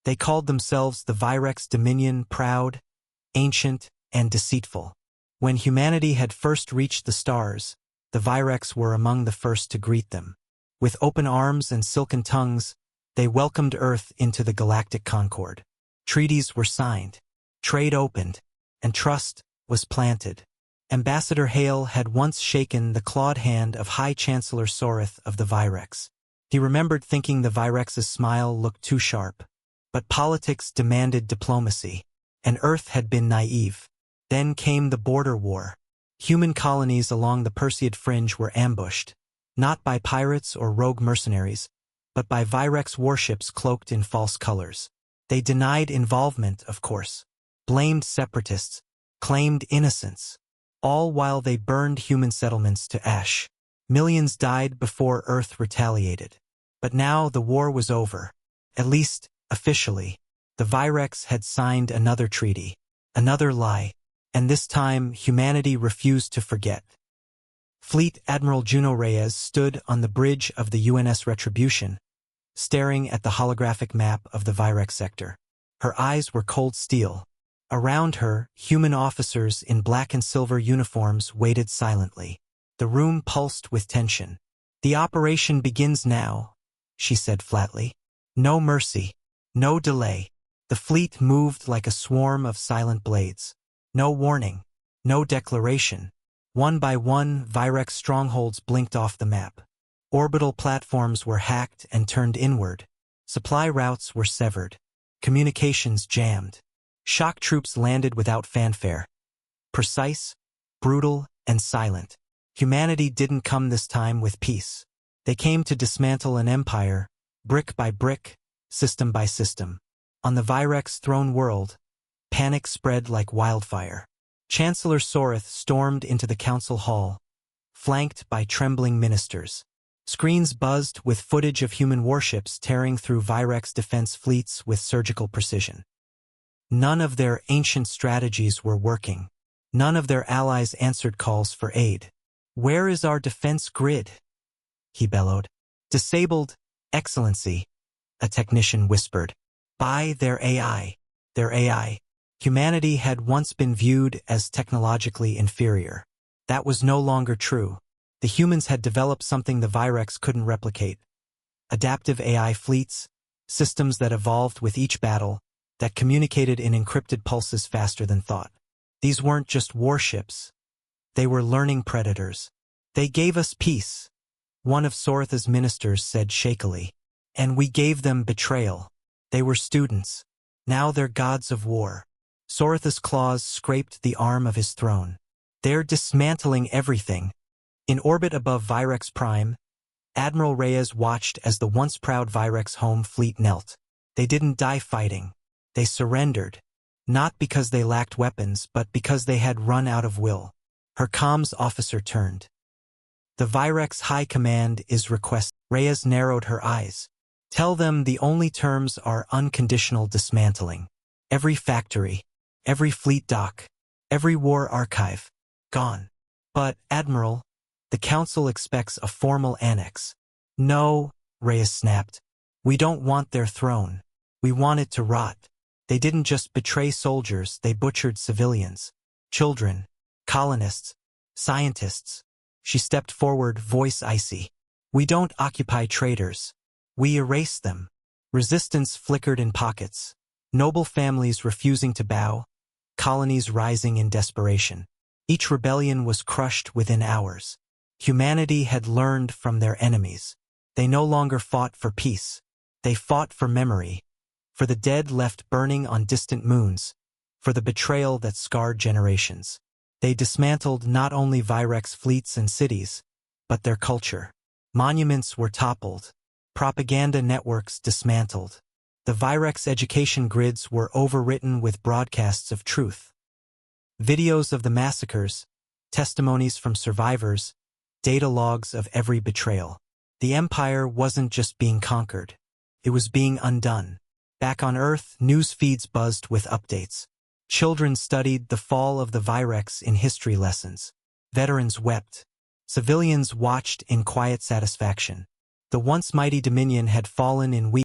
They called themselves the Virex Dominion, proud, ancient, and deceitful. When humanity had first reached the stars, the Virex were among the first to greet them. With open arms and silken tongues, they welcomed Earth into the galactic concord. Treaties were signed, trade opened, and trust was planted. Ambassador Hale had once shaken the clawed hand of High Chancellor Soreth of the Virex. He remembered thinking the Virex's smile looked too sharp. But politics demanded diplomacy, and Earth had been naive. Then came the border war. Human colonies along the Perseid fringe were ambushed, not by pirates or rogue mercenaries, but by Virex warships cloaked in false colors. They denied involvement, of course, blamed separatists, claimed innocence, all while they burned human settlements to ash. Millions died before Earth retaliated. But now the war was over. At least, officially. The Virex had signed another treaty, another lie, and this time humanity refused to forget. Fleet Admiral Juno Reyes stood on the bridge of the UNS Retribution, staring at the holographic map of the Virex sector. Her eyes were cold steel. Around her, human officers in black and silver uniforms waited silently. The room pulsed with tension. "The operation begins now," she said flatly. "No mercy. No delay." The fleet moved like a swarm of silent blades. No warning. No declaration. One by one, Virex strongholds blinked off the map. Orbital platforms were hacked and turned inward. Supply routes were severed. Communications jammed. Shock troops landed without fanfare. Precise, brutal, and silent. Humanity didn't come this time with peace. They came to dismantle an empire, brick by brick, system by system. On the Virex throne world, panic spread like wildfire. Chancellor Soreth stormed into the council hall, flanked by trembling ministers. Screens buzzed with footage of human warships tearing through Virex defense fleets with surgical precision. None of their ancient strategies were working. None of their allies answered calls for aid. "Where is our defense grid?" he bellowed. "Disabled, Excellency," a technician whispered. "By their AI. Their AI." Humanity had once been viewed as technologically inferior. That was no longer true. The humans had developed something the Virex couldn't replicate. Adaptive AI fleets, systems that evolved with each battle, that communicated in encrypted pulses faster than thought. These weren't just warships. They were learning predators. "They gave us peace," one of Soreth's ministers said shakily. "And we gave them betrayal. They were students. Now they're gods of war." Soreth's claws scraped the arm of his throne. "They're dismantling everything." In orbit above Virex Prime, Admiral Reyes watched as the once proud Virex home fleet knelt. They didn't die fighting. They surrendered, not because they lacked weapons, but because they had run out of will. Her comms officer turned. "The Virex High Command is requesting." Reyes narrowed her eyes. "Tell them the only terms are unconditional dismantling. Every factory, every fleet dock, every war archive, gone." "But, Admiral, the Council expects a formal annex." "No," Reyes snapped. "We don't want their throne. We want it to rot." They didn't just betray soldiers, they butchered civilians. Children, colonists, scientists. She stepped forward, voice icy. "We don't occupy traitors. We erase them." Resistance flickered in pockets. Noble families refusing to bow, colonies rising in desperation. Each rebellion was crushed within hours. Humanity had learned from their enemies. They no longer fought for peace. They fought for memory, for the dead left burning on distant moons, for the betrayal that scarred generations. They dismantled not only Virex fleets and cities, but their culture. Monuments were toppled. Propaganda networks dismantled. The Virex education grids were overwritten with broadcasts of truth. Videos of the massacres, testimonies from survivors, data logs of every betrayal. The empire wasn't just being conquered. It was being undone. Back on Earth, news feeds buzzed with updates. Children studied the fall of the Virex in history lessons. Veterans wept. Civilians watched in quiet satisfaction. The once mighty Dominion had fallen in weeks.